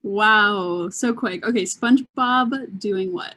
Wow, so quick. Okay, SpongeBob doing what?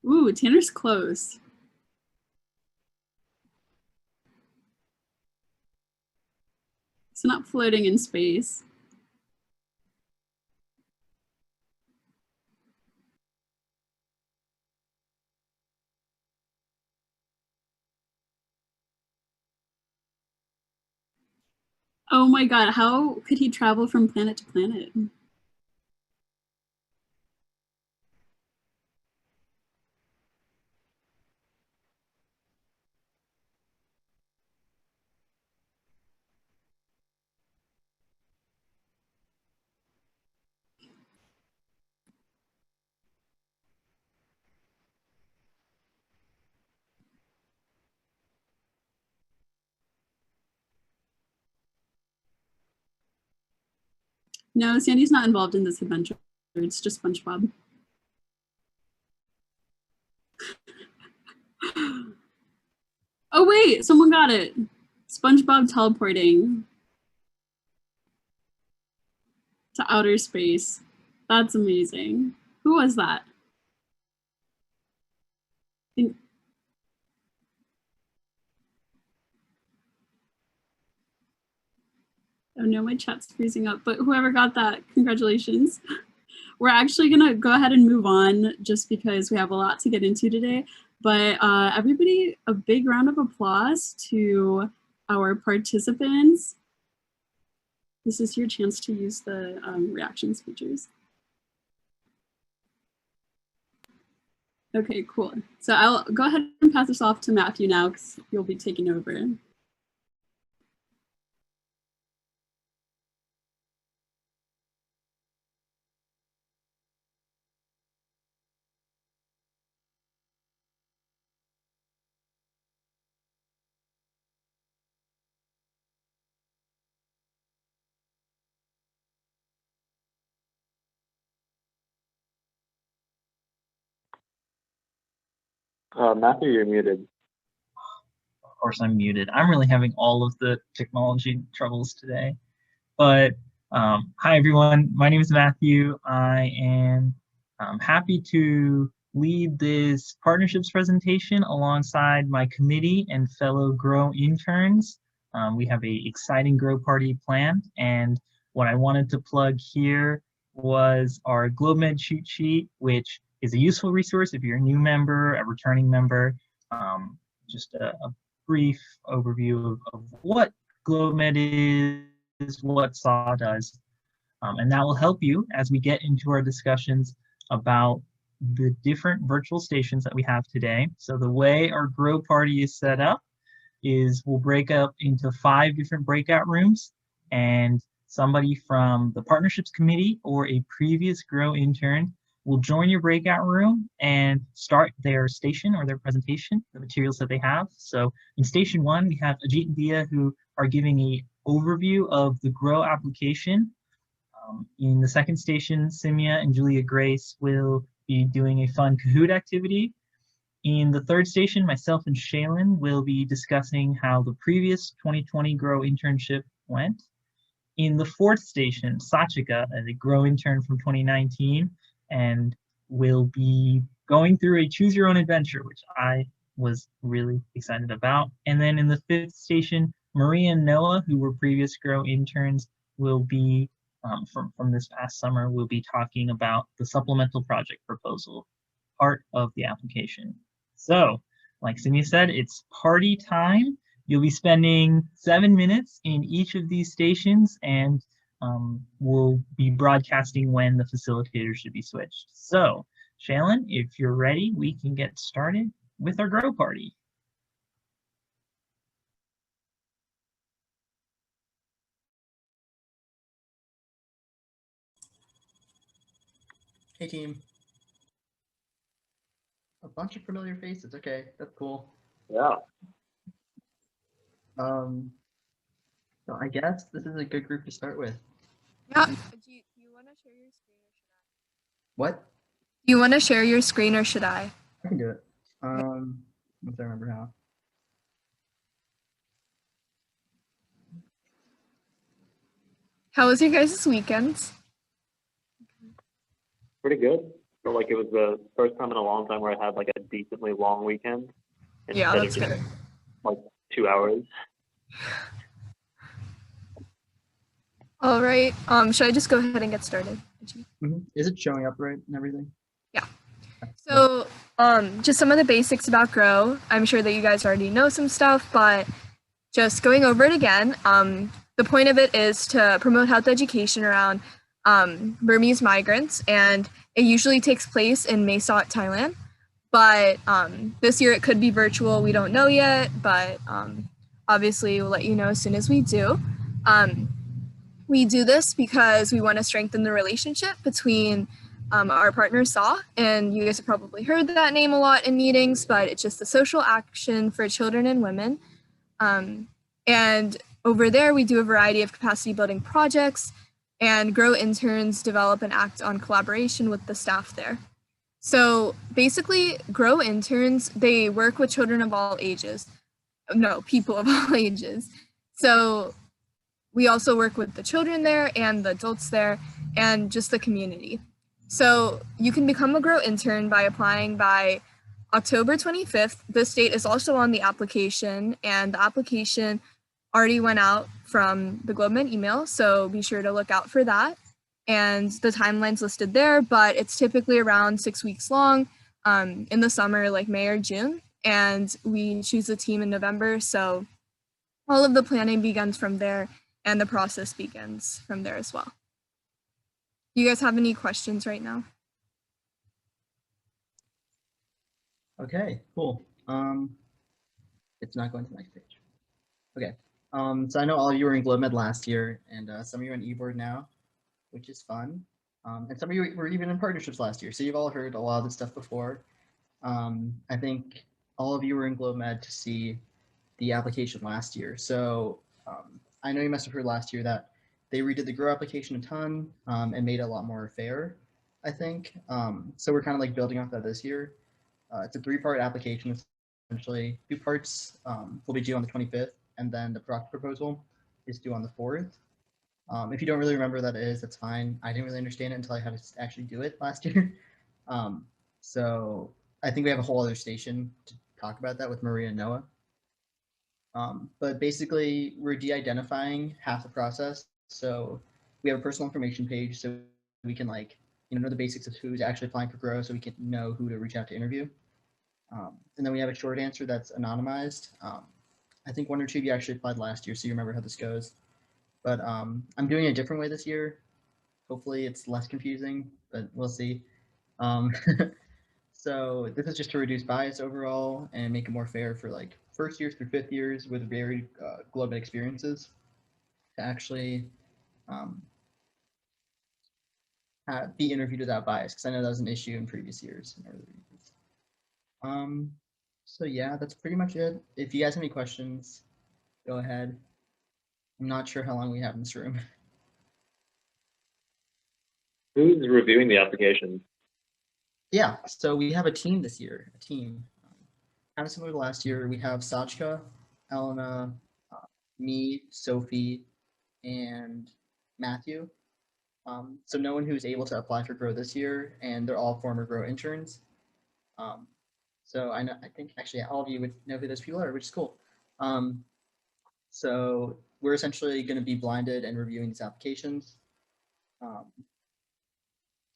Ooh, Tanner's close. It's not floating in space. Oh my god, how could he travel from planet to planet? No, Sandy's not involved in this adventure. It's just SpongeBob. Oh wait, someone got it. SpongeBob teleporting to outer space. That's amazing. Who was that? I think, oh no, my chat's freezing up, but whoever got that, congratulations. We're actually gonna go ahead and move on just because we have a lot to get into today. But everybody, a big round of applause to our participants. This is your chance to use the reactions features. Okay, cool. So I'll go ahead and pass this off to Matthew now because you'll be taking over. Matthew, you're muted. Of course, I'm muted. I'm really having all of the technology troubles today. But hi, everyone. My name is Matthew. I am happy to lead this partnerships presentation alongside my committee and fellow Grow interns. We have a exciting Grow party planned, and what I wanted to plug here was our GlobeMed cheat sheet, which is a useful resource if you're a new member, a returning member. Just a brief overview of what GlobeMed is, what SAW does, and that will help you as we get into our discussions about the different virtual stations that we have today. So the way our Grow party is set up is we'll break up into 5 different breakout rooms, and somebody from the partnerships committee or a previous Grow intern will join your breakout room and start their station or their presentation, the materials that they have. So in station 1, we have Ajit and Dia who are giving a overview of the Grow application. In the second station, Simia and Julia Grace will be doing a fun Kahoot activity. In the third station, myself and Shaylin will be discussing how the previous 2020 Grow internship went. In the fourth station, Sachika, a Grow intern from 2019, and will be going through a choose your own adventure, which I was really excited about. And then in the fifth station, Maria and Noah, who were previous Grow interns, will be, from this past summer, will be talking about the supplemental project proposal, part of the application. So, like Cindy said, it's party time. You'll be spending 7 minutes in each of these stations, and we'll be broadcasting when the facilitator should be switched. So, Shaylin, if you're ready, we can get started with our Grow Party. Hey team. A bunch of familiar faces. Okay, that's cool. Yeah. So I guess this is a good group to start with. Yeah. Do you want to share your screen or should I? What? Do you want to share your screen or should I? I can do it. Once I remember how. How was your guys' weekend? Pretty good. Felt like it was the first time in a long time where I had like a decently long weekend. Yeah, instead that's of just, good. like 2 hours. All right. Should I just go ahead and get started? Is it showing up right and everything? Yeah. So, just some of the basics about Grow. I'm sure that you guys already know some stuff, but just going over it again. The point of it is to promote health education around Burmese migrants, and it usually takes place in Mae Sot, Thailand. But this year it could be virtual. We don't know yet, but obviously we'll let you know as soon as we do. We do this because we want to strengthen the relationship between our partner SAW, and you guys have probably heard that name a lot in meetings, but it's just the social action for children and women. And over there, we do a variety of capacity building projects, and Grow interns develop and act on collaboration with the staff there. So basically, Grow interns, they work with children of all ages. No, people of all ages. So we also work with the children there and the adults there and just the community. So you can become a Grow intern by applying by October 25th. This date is also on the application, and the application already went out from the GlobeMed email, so be sure to look out for that. And the timeline's listed there, but it's typically around 6 weeks long in the summer, like May or June. And we choose a team in November, so all of the planning begins from there, and the process begins from there as well. Do you guys have any questions right now? Okay, cool. It's not going to the next page. Okay. So I know all of you were in GlobeMed last year, and some of you are in eBoard now, which is fun. And some of you were even in partnerships last year, so you've all heard a lot of this stuff before. I think all of you were in GlobeMed to see the application last year. So I know you must have heard last year that they redid the Grow application a ton and made it a lot more fair, I think. So we're kind of like building off that this year. It's a 3-part application. Essentially, 2 parts will be due on the 25th, and then the project proposal is due on the 4th. If you don't really remember what that is, that's fine. I didn't really understand it until I had to actually do it last year. So I think we have a whole other station to talk about that with Maria and Noah. But basically, we're de-identifying half the process. So we have a personal information page, so we can know the basics of who's actually applying for Grow, so we can know who to reach out to interview. And then we have a short answer that's anonymized. I think 1 or 2 of you actually applied last year, so you remember how this goes. But I'm doing it a different way this year. Hopefully it's less confusing, but we'll see. So this is just to reduce bias overall and make it more fair for like 1st years through 5th years with varied GlobeMed experiences to actually be interviewed without bias, because I know that was an issue in previous years. So yeah, that's pretty much it. If you guys have any questions, go ahead. I'm not sure how long we have in this room. Who's reviewing the application? Yeah, so we have a team this year, kind of similar to last year. We have Sachka, Elena, me, Sophie, and Matthew. So no one who's able to apply for Grow this year, and they're all former Grow interns. So I think actually all of you would know who those people are, which is cool. So we're essentially going to be blinded and reviewing these applications.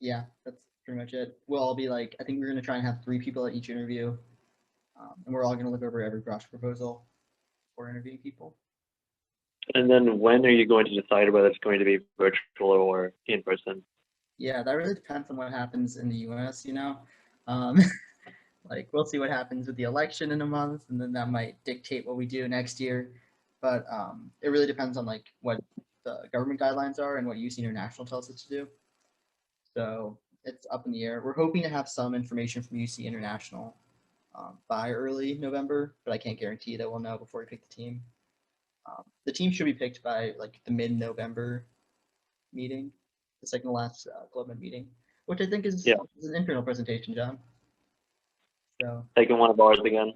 Yeah, that's pretty much it. We'll all be like, I think we're going to try and have 3 people at each interview. And we're all going to look over every project proposal for interviewing people. And then when are you going to decide whether it's going to be virtual or in person? Yeah, that really depends on what happens in the US, you know. Like we'll see what happens with the election in a month, and then that might dictate what we do next year. But it really depends on like what the government guidelines are and what UC International tells us to do. So it's up in the air. We're hoping to have some information from UC International by early November, but I can't guarantee that we'll know before we pick the team. The team should be picked by like the mid-November meeting, the second to last GlobeMed meeting, which I think is an internal presentation, John. So Taking one of ours again.